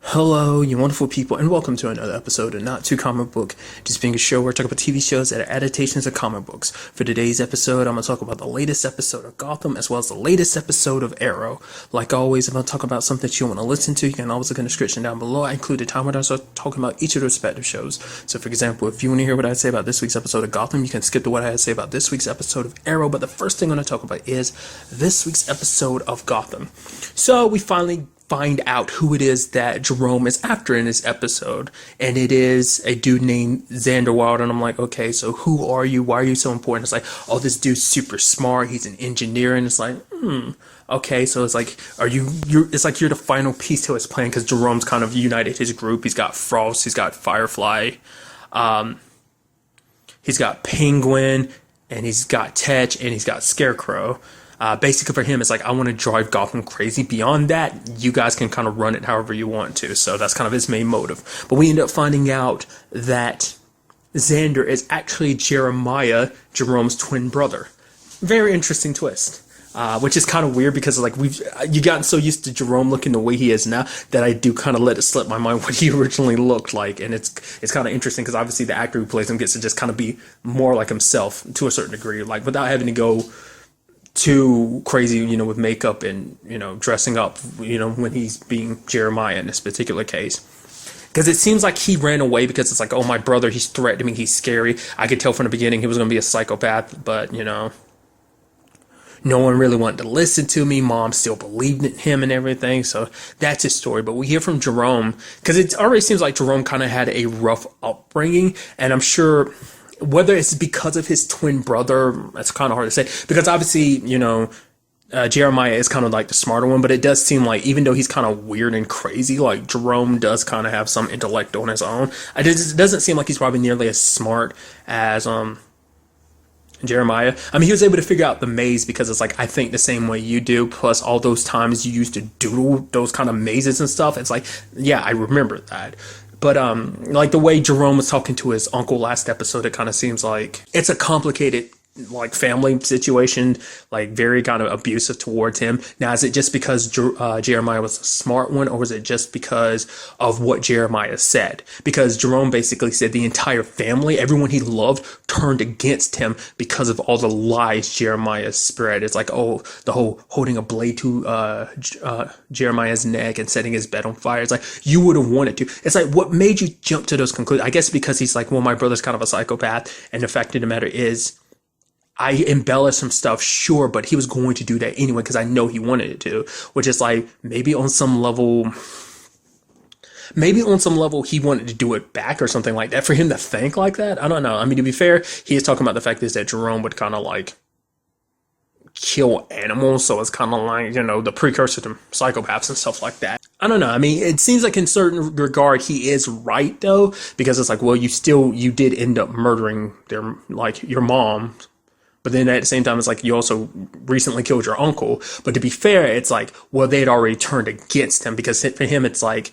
Hello, you wonderful people, and welcome to another episode of Not Too Comic Book, just being a show where I talk about TV shows that are adaptations of comic books. For today's episode, I'm going to talk about the latest episode of Gotham as well as the latest episode of Arrow. Like always, if I talk about something that you want to listen to, you can always look in the description down below. I include the time when I start talking about each of the respective shows. So, for example, if you want to hear what I say about this week's episode of Gotham, you can skip to what I had to say about this week's episode of Arrow. But the first thing I'm going to talk about is this week's episode of Gotham. So, we finally find out who it is that Jerome is after in this episode, and it is a dude named Xander Wild. And I'm like, okay, so who are you? Why are you so important? It's like, oh, this dude's super smart, he's an engineer. And it's like, okay, so it's like, it's like you're the final piece to his plan, because Jerome's kind of united his group. He's got Frost, he's got Firefly, he's got Penguin, and he's got Tetch, and he's got Scarecrow. Basically for him, it's like, I want to drive Gotham crazy. Beyond that, you guys can kind of run it however you want to. So that's kind of his main motive. But we end up finding out that Xander is actually Jeremiah, Jerome's twin brother. Very interesting twist. Which is kind of weird, because like you gotten so used to Jerome looking the way he is now that I do kind of let it slip my mind what he originally looked like. And it's kind of interesting, because obviously the actor who plays him gets to just kind of be more like himself to a certain degree, like without having to go too crazy, with makeup and, dressing up, when he's being Jeremiah in this particular case. Because it seems like he ran away because it's like, oh, my brother, he's threatening me, he's scary. I could tell from the beginning he was going to be a psychopath, but, no one really wanted to listen to me. Mom still believed in him and everything. So that's his story. But we hear from Jerome, because it already seems like Jerome kind of had a rough upbringing. And I'm sure whether it's because of his twin brother, that's kind of hard to say. Because obviously, Jeremiah is kind of like the smarter one. But it does seem like, even though he's kind of weird and crazy, like Jerome does kind of have some intellect on his own. It doesn't seem like he's probably nearly as smart as Jeremiah. I mean, he was able to figure out the maze because it's like, I think the same way you do, plus all those times you used to doodle those kind of mazes and stuff. It's like, yeah, I remember that. But like the way Jerome was talking to his uncle last episode, it kind of seems like it's a complicated like family situation, like very kind of abusive towards him. Now, is it just because Jeremiah was a smart one, or was it just because of what Jeremiah said? Because Jerome basically said the entire family, everyone he loved, turned against him because of all the lies Jeremiah spread. It's like, oh, the whole holding a blade to Jeremiah's neck and setting his bed on fire. It's like, you would have wanted to. It's like, what made you jump to those conclusions? I guess because he's like, well, my brother's kind of a psychopath, and the fact of the matter is, I embellished some stuff, sure, but he was going to do that anyway because I know he wanted it to, which is like, maybe on some level he wanted to do it back or something like that. For him to think like that, I don't know. I mean, to be fair, he is talking about the fact is that Jerome would kind of like kill animals, so it's kind of like, the precursor to psychopaths and stuff like that. I don't know. I mean, it seems like in certain regard he is right though, because it's like, well, you did end up murdering your mom. But then at the same time, it's like you also recently killed your uncle. But to be fair, it's like, well, they had already turned against him, because for him, it's like,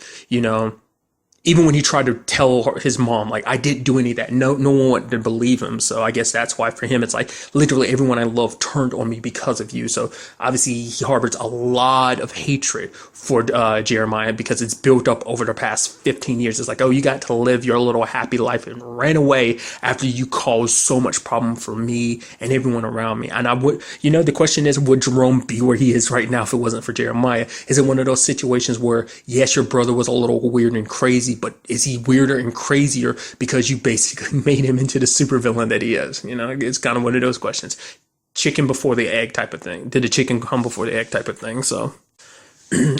even when he tried to tell his mom, like, I didn't do any of that, no one wanted to believe him. So I guess that's why for him, it's like, literally everyone I love turned on me because of you. So obviously he harbors a lot of hatred for Jeremiah, because it's built up over the past 15 years. It's like, oh, you got to live your little happy life and ran away after you caused so much problem for me and everyone around me. And I would, the question is, would Jerome be where he is right now if it wasn't for Jeremiah? Is it one of those situations where, yes, your brother was a little weird and crazy, but is he weirder and crazier because you basically made him into the supervillain that he is? It's kind of one of those questions. Chicken before the egg type of thing. Did the chicken come before the egg type of thing? So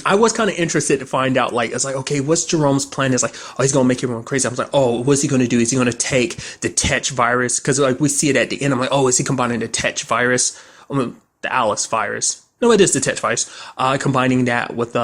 I was kind of interested to find out, like, it's like, okay, what's Jerome's plan? It's like, oh, he's going to make everyone crazy. I was like, oh, what's he going to do? Is he going to take the Tetch virus? Because like we see it at the end. I'm like, oh, is he combining the Tetch virus? The Alice virus. No, it is the Tetch virus. Combining that with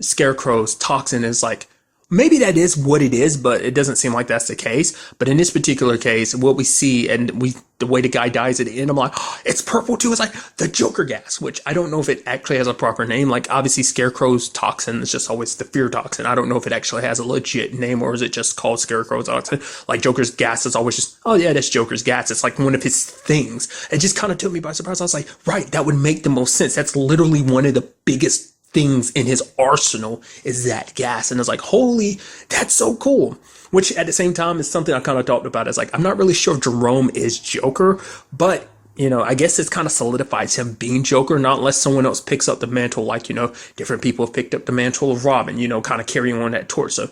Scarecrow's toxin is like, maybe that is what it is, but it doesn't seem like that's the case. But in this particular case, what we see, and the way the guy dies at the end, I'm like, oh, it's purple too. It's like the Joker gas, which I don't know if it actually has a proper name. Like, obviously, Scarecrow's toxin is just always the fear toxin. I don't know if it actually has a legit name, or is it just called Scarecrow's toxin? Like, Joker's gas is always just, oh yeah, that's Joker's gas. It's like one of his things. It just kind of took me by surprise. I was like, right, that would make the most sense. That's literally one of the biggest things in his arsenal is that gas. And it's like, holy, that's so cool. Which at the same time is something I kind of talked about. It's like, I'm not really sure if Jerome is Joker, but I guess it's kind of solidifies him being Joker, not unless someone else picks up the mantle, like, different people have picked up the mantle of Robin, kind of carrying on that torch. So,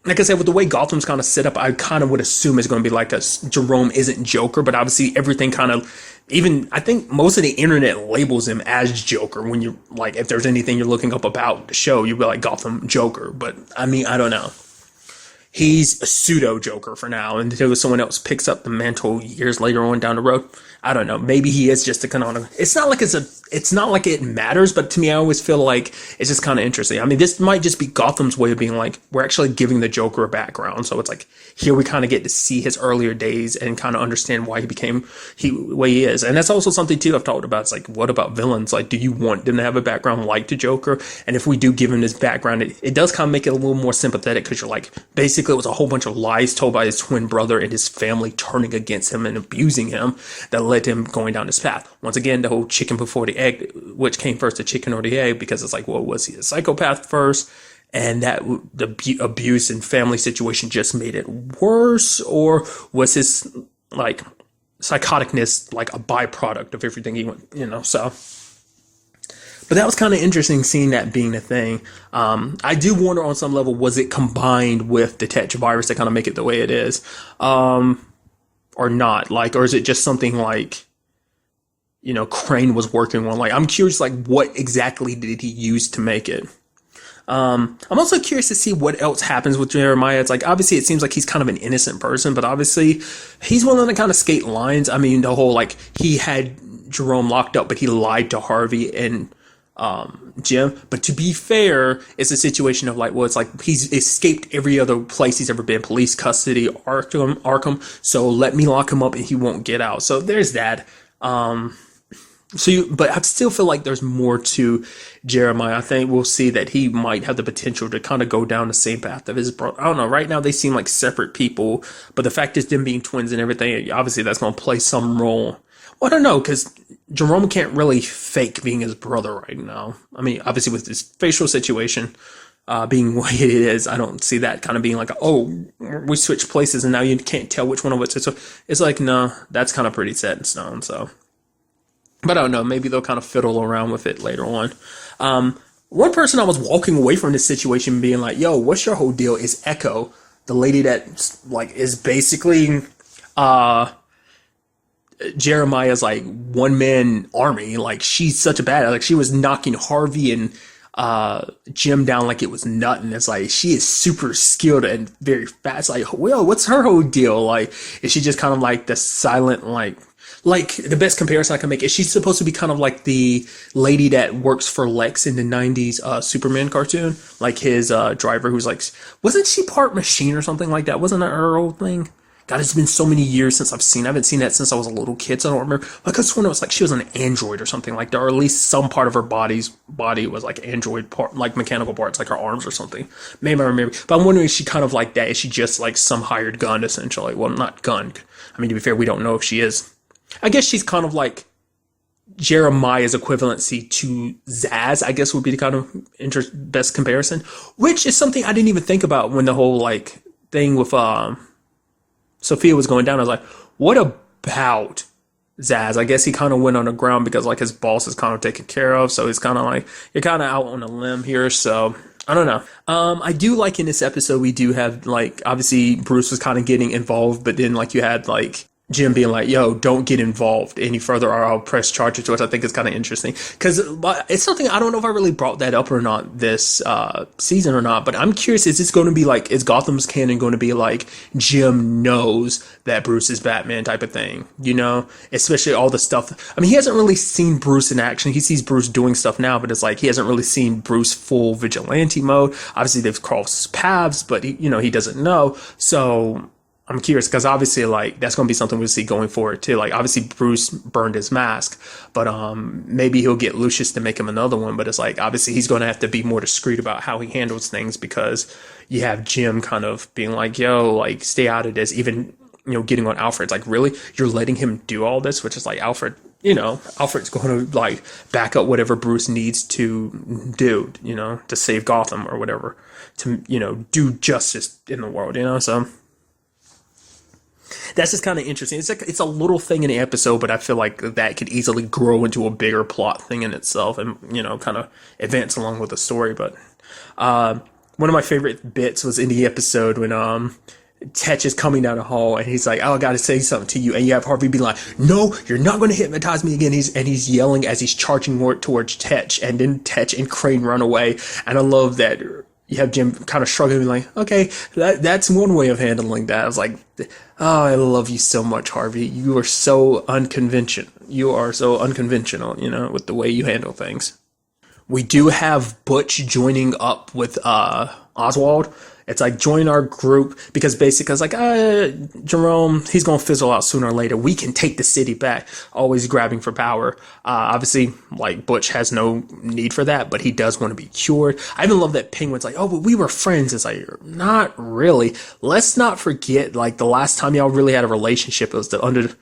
like I said, with the way Gotham's kind of set up, I kind of would assume it's going to be like Jerome isn't Joker, but obviously everything kind of, even, I think most of the internet labels him as Joker when you, like, if there's anything you're looking up about the show, you'd be like Gotham Joker, but I mean, I don't know. He's a pseudo Joker for now until someone else picks up the mantle years later on down the road. I don't know. Maybe he is just a canonical. It's not like it matters, but to me, I always feel like it's just kind of interesting. I mean, this might just be Gotham's way of being like, we're actually giving the Joker a background. So it's like, here we kind of get to see his earlier days and kind of understand why he became the way he is. And that's also something too I've talked about. It's like, what about villains? Like, do you want them to have a background like the Joker? And if we do give him this background, it does kind of make it a little more sympathetic, because you're like, basically it was a whole bunch of lies told by his twin brother and his family turning against him and abusing him that led to him going down this path. Once again, the whole chicken before the egg, which came first, the chicken or the egg? Because it's like, well, was he a psychopath first, and that the abuse and family situation just made it worse, or was his like psychoticness like a byproduct of everything he went, so. But that was kind of interesting seeing that being a thing. I do wonder on some level, was it combined with the Tetch virus to kind of make it the way it is, or not? Like, or is it just something like, Crane was working on? Like, I'm curious, like, what exactly did he use to make it? I'm also curious to see what else happens with Jeremiah. It's like, obviously it seems like he's kind of an innocent person, but obviously he's willing to kind of skate lines. I mean, the whole, like, he had Jerome locked up, but he lied to Harvey and Jim. But to be fair, it's a situation of like, well, it's like he's escaped every other place he's ever been, police custody, Arkham. So let me lock him up and he won't get out. So there's that. But I still feel like there's more to Jeremiah. I think we'll see that he might have the potential to kind of go down the same path of his brother. I don't know. Right now they seem like separate people, but the fact is them being twins and everything, obviously that's going to play some role. Well, I don't know, because Jerome can't really fake being his brother right now. I mean, obviously with this facial situation being what it is, I don't see that kind of being like, oh, we switched places and now you can't tell which one of us is. So it's like, no, that's kind of pretty set in stone. So, but I don't know, maybe they'll kind of fiddle around with it later on. One person I was walking away from this situation being like, yo, what's your whole deal, is Echo, the lady that like is basically Jeremiah's like one man army. Like, she's such a badass. Like, she was knocking Harvey and Jim down like it was nothing. It's like, she is super skilled and very fast. Like, well, what's her whole deal? Like, is she just kind of like the silent, like the best comparison I can make is she's supposed to be kind of like the lady that works for Lex in the 90s Superman cartoon, like his driver, who's like, wasn't she part machine or something like that? Wasn't that her old thing? God, it's been so many years since I haven't seen that since I was a little kid, so I don't remember. Like, I just when it was like she was an android or something like that, or at least some part of her body was like android part, like mechanical parts, like her arms or something. Maybe I remember. But I'm wondering, is she kind of like that? Is she just like some hired gun, essentially? Well, not gun. I mean, to be fair, we don't know if she is. I guess she's kind of like Jeremiah's equivalency to Zaz, I guess would be the kind of best comparison, which is something I didn't even think about when the whole like thing with Sophia was going down. I was like, what about Zaz? I guess he kind of went on the ground because like his boss is kind of taken care of, so he's kind of like, you're kind of out on a limb here, so I don't know. I do like in this episode we do have like, obviously Bruce was kind of getting involved, but then like you had like Jim being like, yo, don't get involved any further or I'll press charges, which I think is kind of interesting. Because it's something, I don't know if I really brought that up or not this season or not, but I'm curious, is this going to be like, is Gotham's canon going to be like, Jim knows that Bruce is Batman type of thing, you know? Especially all the stuff. I mean, he hasn't really seen Bruce in action. He sees Bruce doing stuff now, but it's like, he hasn't really seen Bruce full vigilante mode. Obviously, they've crossed paths, but he doesn't know. So I'm curious, because obviously, like, that's going to be something we'll see going forward, too. Like, obviously, Bruce burned his mask, but maybe he'll get Lucius to make him another one. But it's like, obviously, he's going to have to be more discreet about how he handles things, because you have Jim kind of being like, yo, like, stay out of this. Even, getting on Alfred. It's like, really? You're letting him do all this? Which is like, Alfred, Alfred's going to like back up whatever Bruce needs to do, to save Gotham or whatever, to, do justice in the world, so that's just kind of interesting. It's a little thing in the episode, but I feel like that could easily grow into a bigger plot thing in itself and, kind of advance along with the story. But one of my favorite bits was in the episode when Tetch is coming down the hall and he's like, "Oh, I gotta say something to you," and you have Harvey be like, "No, you're not going to hypnotize me again." He's yelling as he's charging towards Tetch, and then Tetch and Crane run away. And I love that you have Jim kind of shrugging, like, "Okay, that's one way of handling that." I was like, "Oh, I love you so much, Harvey. You are so unconventional. You are so unconventional, with the way you handle things." We do have Butch joining up with Oswald. It's like, join our group, because basically it's like, Jerome, he's going to fizzle out sooner or later. We can take the city back. Always grabbing for power. Obviously, like, Butch has no need for that, but he does want to be cured. I even love that Penguin's like, "Oh, but we were friends." It's like, not really. Let's not forget, like, the last time y'all really had a relationship, it was not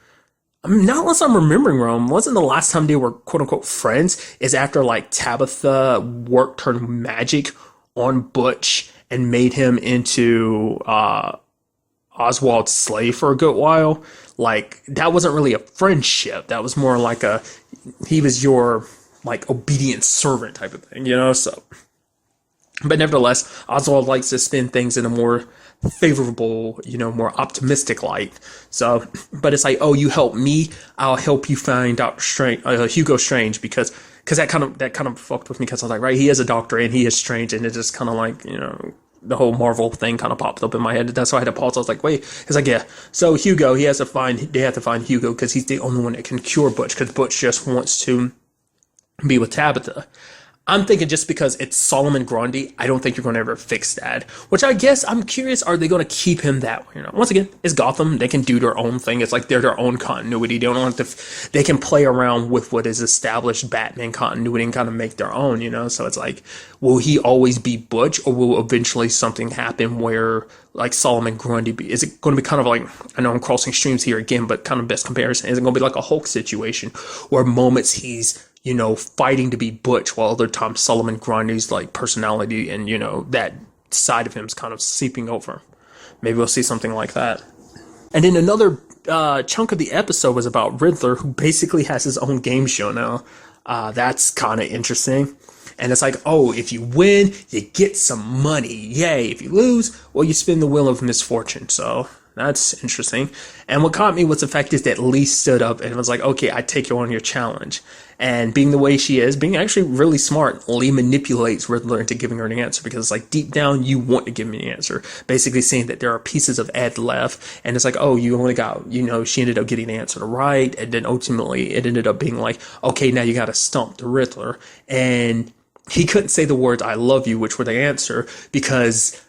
unless I'm remembering wrong, wasn't the last time they were quote unquote friends is after like Tabitha worked her magic on Butch and made him into Oswald's slave for a good while. Like, that wasn't really a friendship. That was more like he was your like obedient servant type of thing, so. But nevertheless, Oswald likes to spin things in a more favorable, more optimistic light. So, but it's like, "Oh, you help me, I'll help you find Hugo Strange," because that kind of fucked with me, because I was like, right, he is a doctor and he is strange, and it just kind of like, the whole Marvel thing kind of popped up in my head. That's why I had to pause. I was like, wait, it's like, yeah. So Hugo, they have to find Hugo because he's the only one that can cure Butch, because Butch just wants to be with Tabitha. I'm thinking just because it's Solomon Grundy, I don't think you're going to ever fix that. Which I guess I'm curious, are they going to keep him that way? Once again, it's Gotham. They can do their own thing. It's like they're their own continuity. They don't have to. They can play around with what is established Batman continuity and kind of make their own. So it's like, will he always be Butch, or will eventually something happen where like Solomon Grundy is it going to be kind of like, I know I'm crossing streams here again, but kind of best comparison, is it going to be like a Hulk situation where moments he's fighting to be Butch, while other times Solomon Grundy's like personality and, that side of him is kind of seeping over. Maybe we'll see something like that. And then another chunk of the episode was about Riddler, who basically has his own game show now. That's kind of interesting. And it's like, oh, if you win, you get some money. Yay. If you lose, well, you spin the wheel of misfortune. So that's interesting. And what caught me was the fact is that Lee stood up and was like, "Okay, I take you on your challenge." And being the way she is, being actually really smart, Lee manipulates Riddler into giving her an answer, because it's like, deep down, you want to give me an answer. Basically saying that there are pieces of Ed left. And it's like, oh, you only got, she ended up getting the answer right. And then ultimately it ended up being like, okay, now you got to stump the Riddler. And he couldn't say the words "I love you," which were the answer, because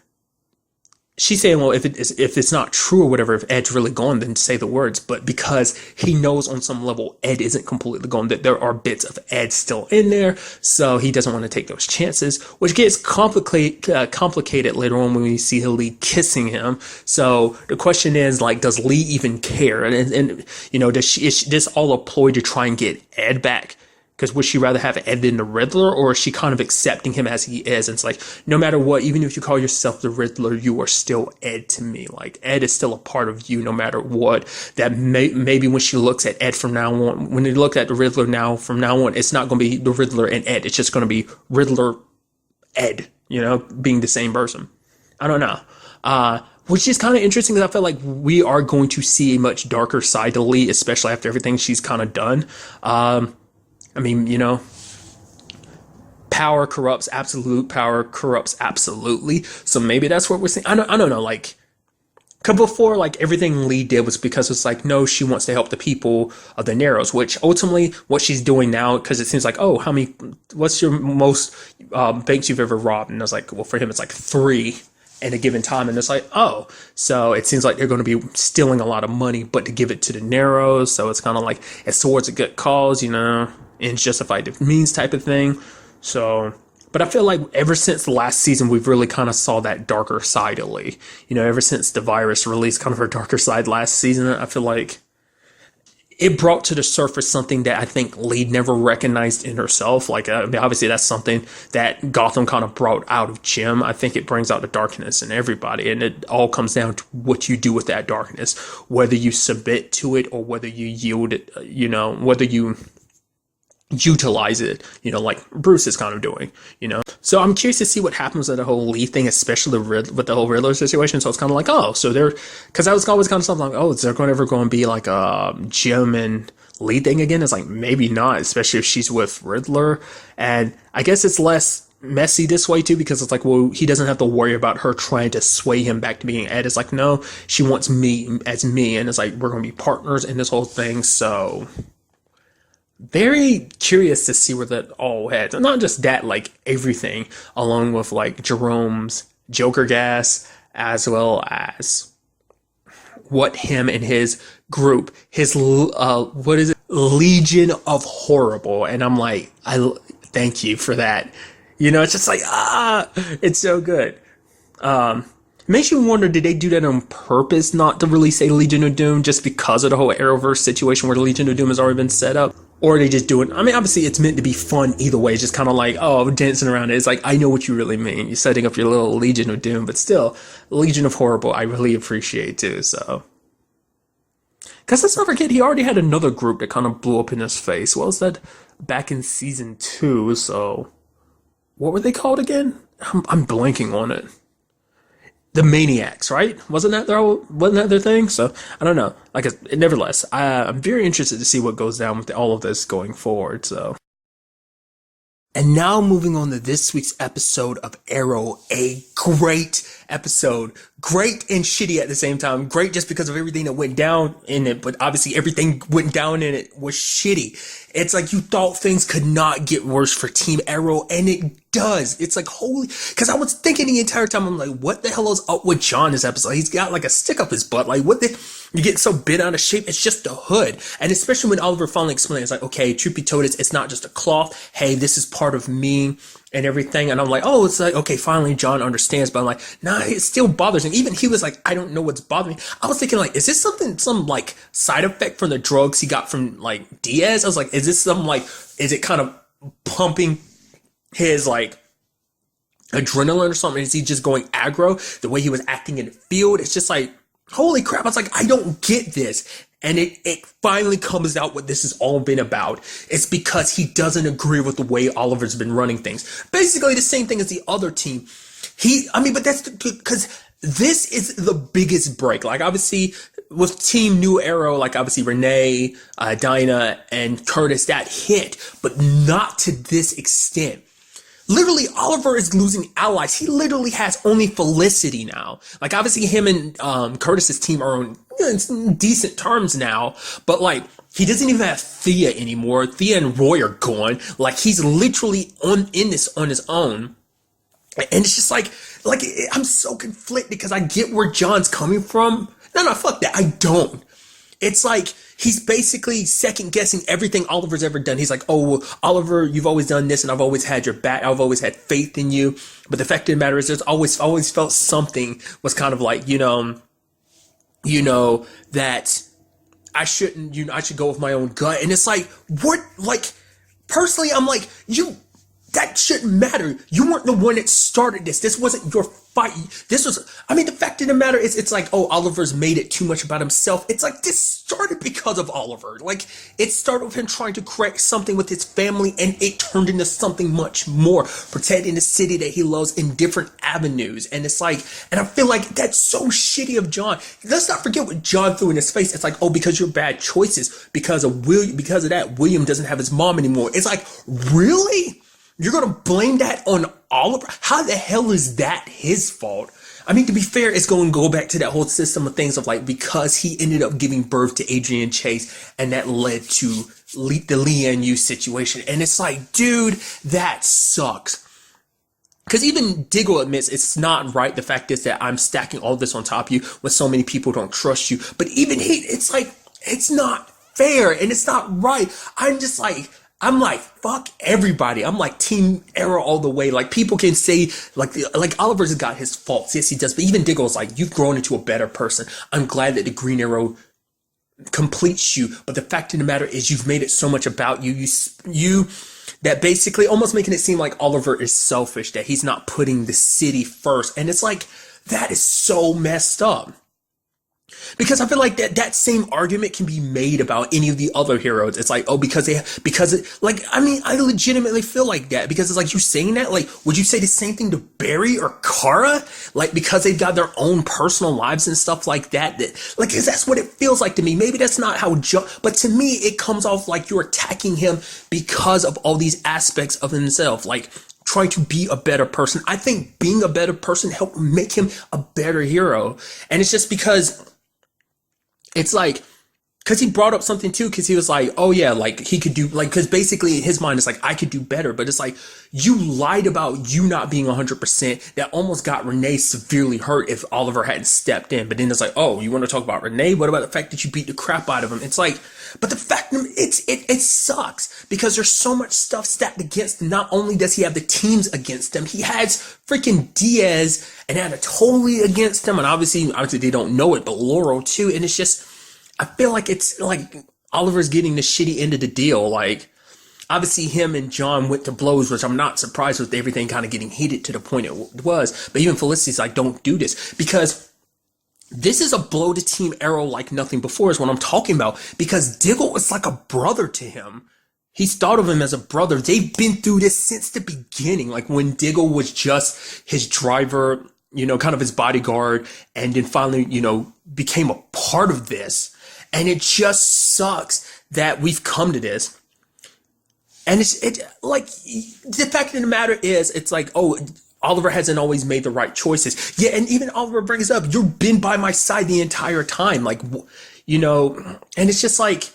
she's saying, well, if it's not true or whatever, if Ed's really gone, then say the words. But because he knows on some level Ed isn't completely gone, that there are bits of Ed still in there, so he doesn't want to take those chances, which gets complicated later on when we see Lee kissing him. So the question is, like, does Lee even care? And is this all a ploy to try and get Ed back? Because would she rather have Ed than the Riddler, or is she kind of accepting him as he is? And it's like, no matter what, even if you call yourself the Riddler, you are still Ed to me. Like, Ed is still a part of you no matter what. That maybe when she looks at Ed from now on, when you look at the Riddler now, from now on, it's not going to be the Riddler and Ed. It's just going to be Riddler, Ed, being the same person. I don't know. Which is kind of interesting, because I feel like we are going to see a much darker side to Lee, especially after everything she's kind of done. I mean, power corrupts absolutely. So maybe that's what we're seeing. I don't know. Like, cause before, like, everything Lee did was because it's like, no, she wants to help the people of the Narrows, which ultimately what she's doing now, because it seems like, oh, what's your most banks you've ever robbed? And I was like, well, for him, it's like 3 in a given time. And it's like, oh, so it seems like they're going to be stealing a lot of money, but to give it to the Narrows. So it's kind of like, it's towards a good cause, ends justify the means type of thing. So, but I feel like ever since the last season, we've really kind of saw that darker side of Lee. Ever since the virus released kind of her darker side last season, I feel like it brought to the surface something that I think Lee never recognized in herself. Like, obviously, that's something that Gotham kind of brought out of Jim. I think it brings out the darkness in everybody, and it all comes down to what you do with that darkness, whether you submit to it or whether you yield it, whether you utilize it, like Bruce is kind of doing. So I'm curious to see what happens with the whole Lee thing, especially with the whole Riddler situation. So it's kind of like, oh, so because I was always kind of something like, oh, is there ever going to be like a Jim and Lee thing again? It's like, maybe not, especially if she's with Riddler. And I guess it's less messy this way too, because it's like, well, he doesn't have to worry about her trying to sway him back to being Ed. It's like, no, she wants me as me. And it's like, we're going to be partners in this whole thing. So very curious to see where that all heads. And not just that, like everything, along with like Jerome's Joker gas, as well as what him and his group, his what is it, Legion of Horrible. And I'm like, I thank you for that. It's just like, it's so good. Makes you wonder, did they do that on purpose not to really say Legion of Doom just because of the whole Arrowverse situation where the Legion of Doom has already been set up? Or are they just do it? I mean, obviously it's meant to be fun either way. It's just kind of like, oh, dancing around it. It's like, I know what you really mean. You're setting up your little Legion of Doom, but still, Legion of Horrible, I really appreciate too, so. Because let's not forget, he already had another group that kind of blew up in his face. What was that? Back in season 2, so. What were they called again? I'm blanking on it. The Maniacs, right? Wasn't that their thing? So I don't know. Nevertheless, I'm very interested to see what goes down with all of this going forward. So. And now moving on to this week's episode of Arrow, a great episode. Great and shitty at the same time. Great just because of everything that went down in it, but obviously everything went down in it was shitty. It's like you thought things could not get worse for Team Arrow, and it does. It's like, holy, because I was thinking the entire time, I'm like, what the hell is up with John this episode? He's got like a stick up his butt. Like, what the, you get so bent out of shape. It's just a hood. And especially when Oliver finally explains, it's like, okay, truth be told, it's not just a cloth. Hey, this is part of me and everything. And I'm like, oh, it's like, okay, finally John understands, but I'm like, nah, it still bothers him. Even he was like, I don't know what's bothering me. I was thinking like, is this some like side effect from the drugs he got from like Diaz? I was like, is this some like, is it kind of pumping his like adrenaline or something? Is he just going aggro the way he was acting in the field? It's just like, holy crap. I was like, I don't get this. And it finally comes out what this has all been about. It's because he doesn't agree with the way Oliver's been running things. Basically the same thing as the other team. But that's because this is the biggest break. Like obviously with Team New Arrow, like obviously Renee, Dinah, and Curtis, that hit, but not to this extent. Literally, Oliver is losing allies. He literally has only Felicity now. Like, obviously, him and Curtis's team are on decent terms now, but like, he doesn't even have Thea anymore. Thea and Roy are gone. Like, he's literally in this on his own. And it's just like I'm so conflicted because I get where John's coming from. No, fuck that. I don't. It's like, he's basically second guessing everything Oliver's ever done. He's like, oh, Oliver, you've always done this and I've always had your back. I've always had faith in you. But the fact of the matter is there's always felt something was kind of like, that I shouldn't, I should go with my own gut. And it's like, what, like, personally, I'm like, that shouldn't matter. You weren't the one that started this. This wasn't your fight. This was, the fact of the matter is, it's like, oh, Oliver's made it too much about himself. It's like, this started because of Oliver. Like, it started with him trying to correct something with his family, and it turned into something much more, protecting the city that he loves in different avenues. And it's like, and I feel like that's so shitty of John. Let's not forget what John threw in his face. It's like, oh, because you're bad choices, because of that, William doesn't have his mom anymore. It's like, really? You're going to blame that on Oliver? How the hell is that his fault? To be fair, it's going to go back to that whole system of things of like, because he ended up giving birth to Adrian Chase, and that led to the Leanne Yu situation. And it's like, dude, that sucks. Because even Diggle admits it's not right. The fact is that I'm stacking all this on top of you when so many people don't trust you. But even it's like, it's not fair and it's not right. I'm like, fuck everybody. I'm like Team Arrow all the way. Like, people can say, like Oliver's got his faults. Yes, he does. But even Diggle's like, you've grown into a better person. I'm glad that the Green Arrow completes you. But the fact of the matter is, you've made it so much about you. You that basically almost making it seem like Oliver is selfish, that he's not putting the city first. And it's like, that is so messed up. Because I feel like that same argument can be made about any of the other heroes. It's like, oh, I legitimately feel like that, because it's like, you saying that, like, would you say the same thing to Barry or Kara? Like, because they've got their own personal lives and stuff like that, like, 'cause that's what it feels like to me. Maybe that's not how but to me, it comes off like you're attacking him because of all these aspects of himself, like trying to be a better person. I think being a better person helped make him a better hero. And it's just because it's like, because he brought up something too, because he was like, oh yeah, like he could do, like, because basically in his mind it's like, I could do better. But it's like, you lied about you not being 100%. That almost got Renee severely hurt if Oliver hadn't stepped in. But then it's like, oh, you want to talk about Renee? What about the fact that you beat the crap out of him? It's like, but the fact, it sucks, because there's so much stuff stacked against him. Not only does he have the teams against him, he has freaking Diaz and Anna totally against him. And obviously they don't know it, but Laurel too. And it's just, I feel like it's like Oliver's getting the shitty end of the deal. Like, obviously him and John went to blows, which I'm not surprised with everything kind of getting heated to the point it was. But even Felicity's like, don't do this, because this is a blow to Team Arrow like nothing before, is what I'm talking about. Because Diggle is like a brother to him. He's thought of him as a brother. They've been through this since the beginning. Like when Diggle was just his driver, kind of his bodyguard, and then finally, became a part of this. And it just sucks that we've come to this. And it's like, the fact of the matter is, it's like, oh, Oliver hasn't always made the right choices. Yeah, and even Oliver brings up, you've been by my side the entire time. Like, and it's just like,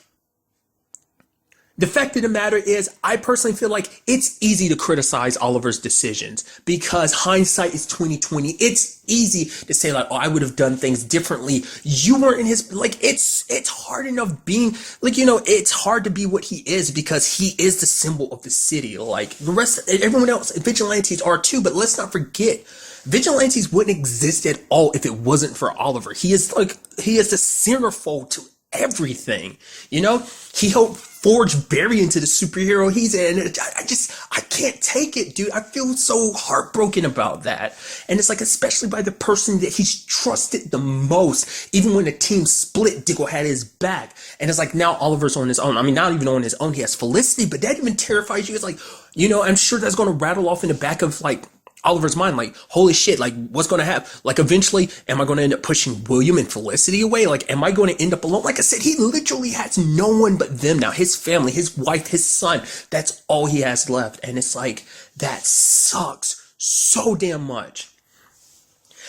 the fact of the matter is, I personally feel like it's easy to criticize Oliver's decisions, because hindsight is 2020. It's easy to say like, oh, I would have done things differently. You weren't in his, like, it's hard enough being, like, it's hard to be what he is, because he is the symbol of the city. Like the rest, everyone else, vigilantes are too, but let's not forget, vigilantes wouldn't exist at all if it wasn't for Oliver. He is the centerfold to everything. He helped forge Barry into the superhero he's in. I can't take it, dude. I feel so heartbroken about that. And it's like, especially by the person that he's trusted the most. Even when the team split, Diggle had his back. And it's like, now Oliver's on his own. I mean, not even on his own. He has Felicity, but that even terrifies you. It's like, I'm sure that's going to rattle off in the back of like Oliver's mind, like, holy shit, like, what's going to happen? Like, eventually, am I going to end up pushing William and Felicity away? Like, am I going to end up alone? Like I said, he literally has no one but them now. His family, his wife, his son. That's all he has left. And it's like, that sucks so damn much.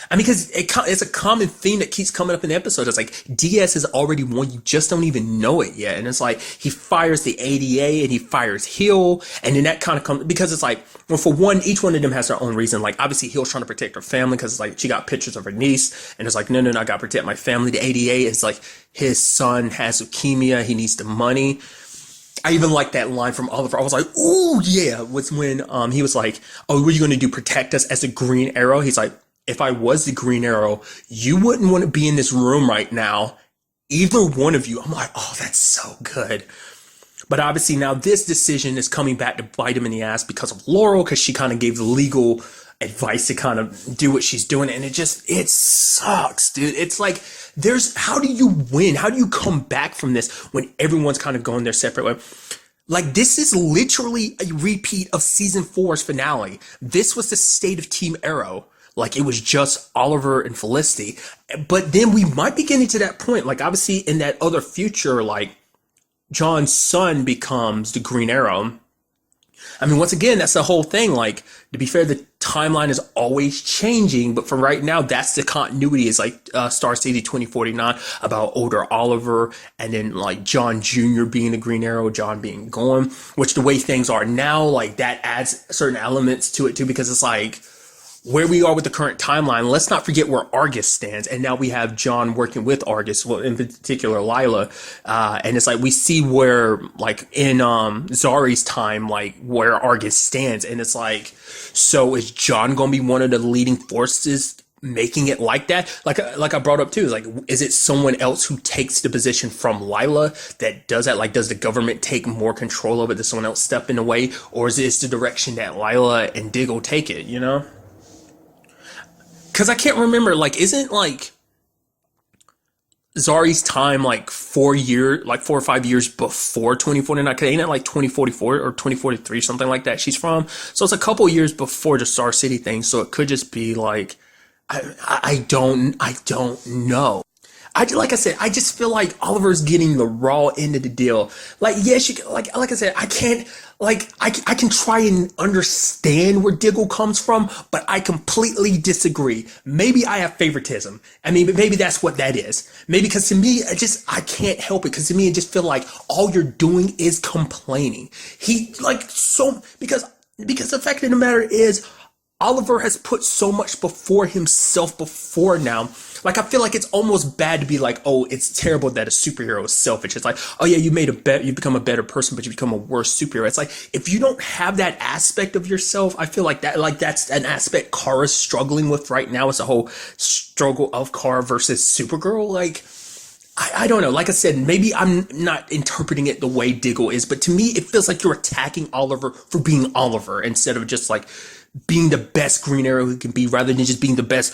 I mean, because it's a common theme that keeps coming up in the episode. It's like, Diaz has already won. You just don't even know it yet. And it's like, he fires the ADA and he fires Hill. And then that kind of comes, because it's like, well, for one, each one of them has their own reason. Like, obviously, Hill's trying to protect her family, because it's like, she got pictures of her niece. And it's like, no, I got to protect my family. The ADA is like, his son has leukemia. He needs the money. I even like that line from Oliver. I was like, oh, yeah. Was when he was like, oh, what are you going to do? Protect us as a Green Arrow? He's like, if I was the Green Arrow, you wouldn't want to be in this room right now. Either one of you. I'm like, oh, that's so good. But obviously now this decision is coming back to bite him in the ass because of Laurel, because she kind of gave the legal advice to kind of do what she's doing. And it sucks, dude. It's like, how do you win? How do you come back from this when everyone's kind of going their separate way? Like, this is literally a repeat of season 4's finale. This was the state of Team Arrow. Like, it was just Oliver and Felicity. But then we might be getting to that point. Like, obviously, in that other future, like, John's son becomes the Green Arrow. I mean, once again, that's the whole thing. Like, to be fair, the timeline is always changing. But for right now, that's the continuity. It's like Star City 2049 about older Oliver. And then, like, John Jr. being the Green Arrow, John being gone. Which, the way things are now, like, that adds certain elements to it, too. Because it's like, where we are with the current timeline, let's not forget where Argus stands. And now we have John working with Argus, well, in particular, Lila. And it's like, we see where, like, in Zari's time, like, where Argus stands. And it's like, so is John going to be one of the leading forces making it like that. Like I brought up too, is like, is it someone else who takes the position from Lila that does that? Like, does the government take more control of it? Does someone else step in the way? Or is this the direction that Lila and Diggle take it, you know? Because I can't remember, like, isn't like Zari's time like 4 or 5 years before 2049? Cause ain't it like 2044 or 2043, something like that she's from? So it's a couple years before the Star City thing. So it could just be like, I don't know. Like I said, I just feel like Oliver's getting the raw end of the deal. Like, yes, like I said, I can't, like, I can try and understand where Diggle comes from, but I completely disagree. Maybe I have favoritism. I mean, maybe that's what that is. Maybe because to me, I can't help it. Because to me, I just feel like all you're doing is complaining. Because the fact of the matter is, Oliver has put so much before himself before now. Like, I feel like it's almost bad to be like, oh, it's terrible that a superhero is selfish. It's like, oh yeah, you become a better person, but you become a worse superhero. It's like, if you don't have that aspect of yourself, I feel like that's an aspect Kara's struggling with right now. It's a whole struggle of Kara versus Supergirl. Like, I don't know. Like I said, maybe I'm not interpreting it the way Diggle is, but to me, it feels like you're attacking Oliver for being Oliver instead of just like being the best Green Arrow he can be, rather than just being the best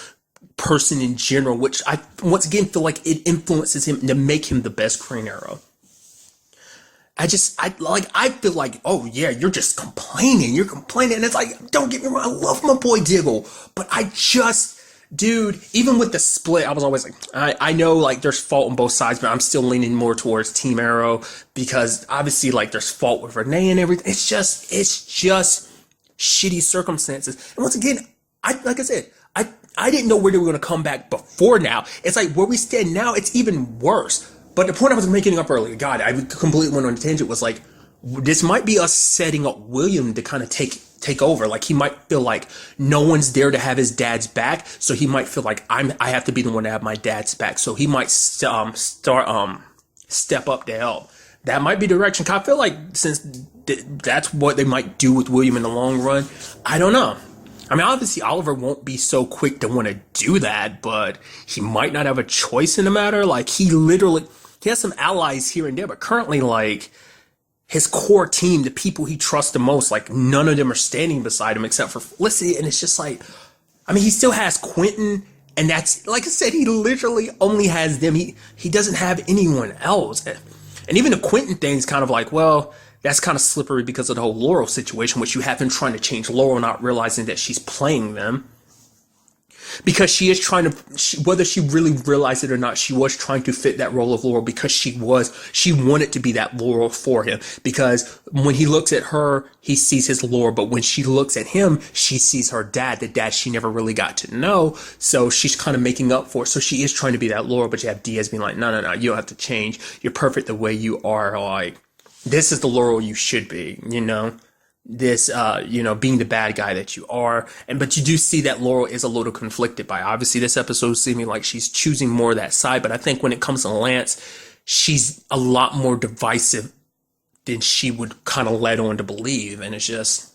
person in general, which I once again feel like it influences him to make him the best Green Arrow. I feel like, oh yeah, you're just complaining. You're complaining. And it's like, don't get me wrong, I love my boy Diggle, but dude, even with the split, I was always like, I know like there's fault on both sides, but I'm still leaning more towards Team Arrow, because obviously like there's fault with Renee and everything. It's just shitty circumstances. And once again, like I said, I didn't know where they were going to come back before now. It's like where we stand now, it's even worse. But the point I was making up earlier, God, I completely went on a tangent, was like, this might be us setting up William to kind of take over. Like, he might feel like no one's there to have his dad's back, so he might feel like I have to be the one to have my dad's back. So he might step up to help. That might be direction. I feel like since that's what they might do with William in the long run, I don't know. I mean, obviously Oliver won't be so quick to want to do that, but he might not have a choice in the matter. Like, he has some allies here and there, but currently, like, his core team, the people he trusts the most, like, none of them are standing beside him except for Felicity. And it's just like, I mean, he still has Quentin, and that's, like I said, he literally only has them. He doesn't have anyone else. And even the Quentin thing's kind of like, well, that's kind of slippery because of the whole Laurel situation, which you have him trying to change Laurel, not realizing that she's playing them. Because she is trying to, whether she really realized it or not, she was trying to fit that role of Laurel, because she wanted to be that Laurel for him. Because when he looks at her, he sees his Laurel, but when she looks at him, she sees her dad, the dad she never really got to know. So she's kind of making up for it. So she is trying to be that Laurel, but you have Diaz being like, no, you don't have to change. You're perfect the way you are. Like, this is the Laurel you should be, you know? This, being the bad guy that you are. But you do see that Laurel is a little conflicted by, obviously this episode seeming like she's choosing more of that side. But I think when it comes to Lance, she's a lot more divisive than she would kind of let on to believe. And it's just,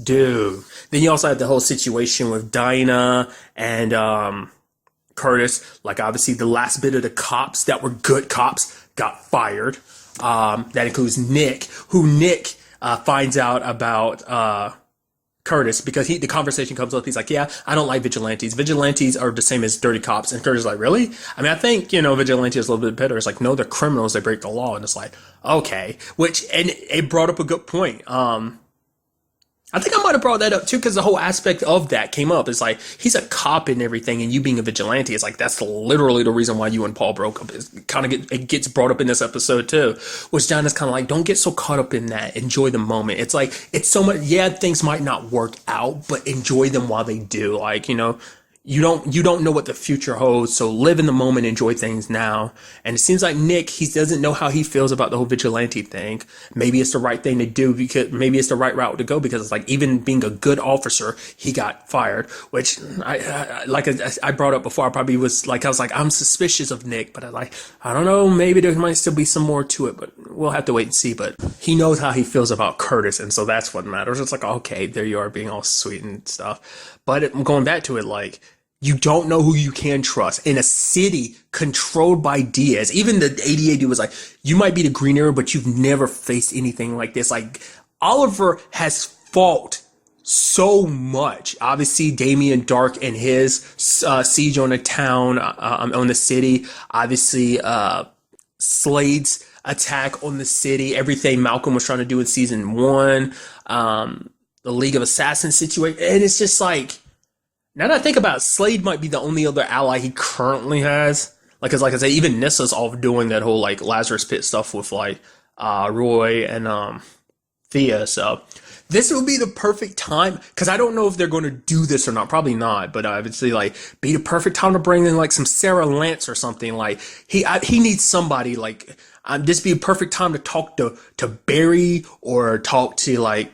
dude. Then you also have the whole situation with Dinah and, Curtis. Like, obviously the last bit of the cops that were good cops got fired. That includes Nick, finds out about Curtis, because the conversation comes up. He's like, yeah, I don't like vigilantes. Vigilantes are the same as dirty cops. And Curtis is like, really? I mean, I think, vigilante is a little bit better. It's like, no, they're criminals. They break the law. And it's like, okay. And it brought up a good point. I think I might have brought that up too, because the whole aspect of that came up. It's like, he's a cop and everything, and you being a vigilante, it's like, that's literally the reason why you and Paul broke up. It gets brought up in this episode too, which John is kind of like, don't get so caught up in that. Enjoy the moment. It's like, it's so much, yeah, things might not work out, but enjoy them while they do. Like, you don't know what the future holds, so live in the moment, enjoy things now. And it seems like Nick, he doesn't know how he feels about the whole vigilante thing. Maybe it's the right thing to do, because maybe it's the right route to go, because it's like, even being a good officer, he got fired, which I brought up before. I was like, I'm suspicious of Nick, but I don't know, maybe there might still be some more to it, but we'll have to wait and see. But he knows how he feels about Curtis, and so that's what matters. It's like, okay, there you are being all sweet and stuff. But going back to it, like, You don't know who you can trust in a city controlled by Diaz. Even the ADA dude was like, you might be the Green Arrow, but you've never faced anything like this. Like, Oliver has fought so much. Obviously, Damien Dark and his siege on the town, on the city. Obviously, Slade's attack on the city. Everything Malcolm was trying to do in season one. The League of Assassins situation. And it's just like, now that I think about it, Slade might be the only other ally he currently has. Like, cause like I said, even Nissa's off doing that whole like Lazarus Pit stuff with like Roy and Thea. So this will be the perfect time, because I don't know if they're going to do this or not. Probably not, but obviously like be the perfect time to bring in like some Sarah Lance or something. Like he needs somebody like this be a perfect time to talk to Barry or talk to like.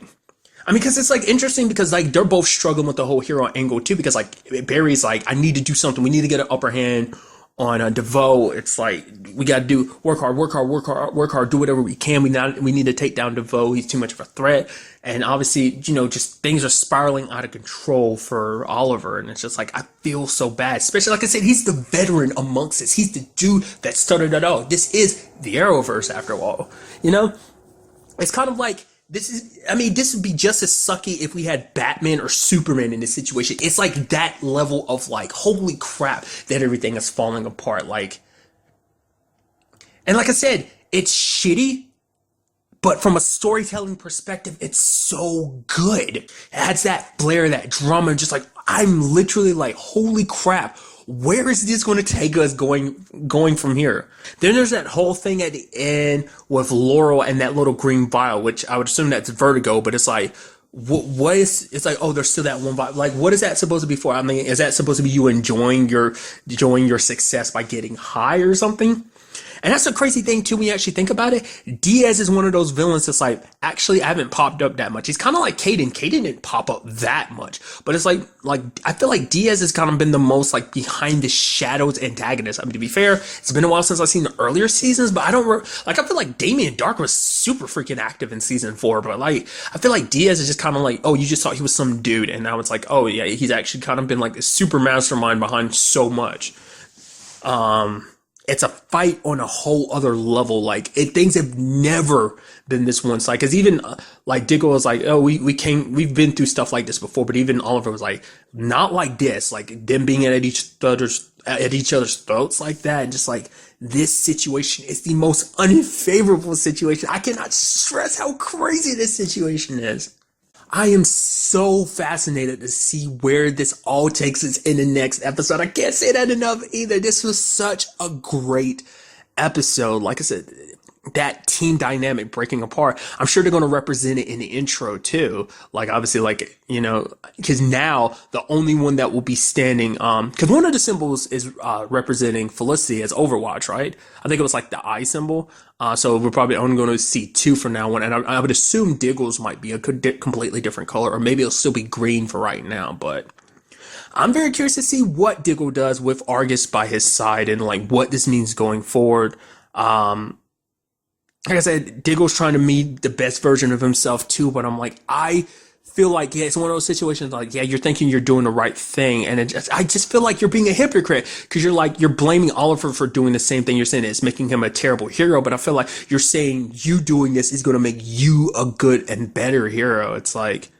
I mean, because it's like interesting because like they're both struggling with the whole hero angle too. Because like Barry's like, I need to do something. We need to get an upper hand on DeVoe. It's like we got to do work hard, do whatever we can. We need to take down DeVoe. He's too much of a threat. And obviously, just things are spiraling out of control for Oliver. And it's just like I feel so bad. Especially like I said, he's the veteran amongst us. He's the dude that started it all. This is the Arrowverse after all. It's kind of like. This would be just as sucky if we had Batman or Superman in this situation. It's like that level of like, holy crap, that everything is falling apart. Like, and like I said, it's shitty, but from a storytelling perspective, it's so good. It adds that flair, that drama, just like, I'm literally like, holy crap. Where is this going to take us going from here? Then there's that whole thing at the end with Laurel and that little green vial, which I would assume that's Vertigo, but it's like, what is, it's like, oh, there's still that one vial. Like, what is that supposed to be for? I mean, is that supposed to be you enjoying your success by getting high or something? And that's a crazy thing too when you actually think about it. Diaz is one of those villains that's like, actually, I haven't popped up that much. He's kind of like Caden. Caden didn't pop up that much. But it's like I feel like Diaz has kind of been the most like behind the shadows antagonist. I mean, to be fair, it's been a while since I've seen the earlier seasons, but I feel like Damien Dark was super freaking active in season 4. But like, I feel like Diaz is just kind of like, oh, you just thought he was some dude. And now it's like, oh yeah, he's actually kind of been like a super mastermind behind so much. It's a fight on a whole other level. Like things have never been this one side. Because even like Diggle was like, oh, we've been through stuff like this before. But even Oliver was like, not like this. Like them being at each other's throats like that. And just like this situation is the most unfavorable situation. I cannot stress how crazy this situation is. I am so fascinated to see where this all takes us in the next episode. I can't say that enough either. This was such a great episode. Like I said, that team dynamic breaking apart. I'm sure they're going to represent it in the intro too. Like obviously, like, because now the only one that will be standing, because one of the symbols is representing Felicity as Overwatch, right? I think it was like the eye symbol. So we're probably only going to see 2 from now on. And I would assume Diggle's might be a completely different color, or maybe it'll still be green for right now. But I'm very curious to see what Diggle does with Argus by his side and like what this means going forward. Like I said, Diggle's trying to be the best version of himself too, but I'm like, I feel like, yeah, it's one of those situations like, yeah, you're thinking you're doing the right thing. And I just feel like you're being a hypocrite because you're blaming Oliver for doing the same thing. You're saying it's making him a terrible hero, but I feel like you're saying you doing this is going to make you a good and better hero. It's like,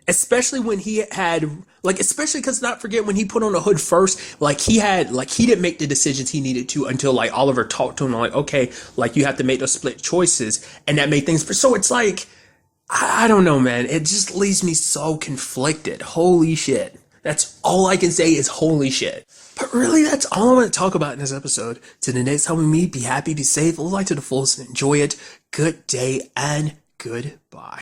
especially when he had, like, especially because not forget when he put on the hood first, like he didn't make the decisions he needed to until like Oliver talked to him like, okay, like you have to make those split choices, and that made things, so it's like, I don't know, man. It just leaves me so conflicted. Holy shit. That's all I can say is holy shit. But really, that's all I want to talk about in this episode. Till the next time we meet, be happy, be safe, live life to the fullest, and enjoy it. Good day and goodbye.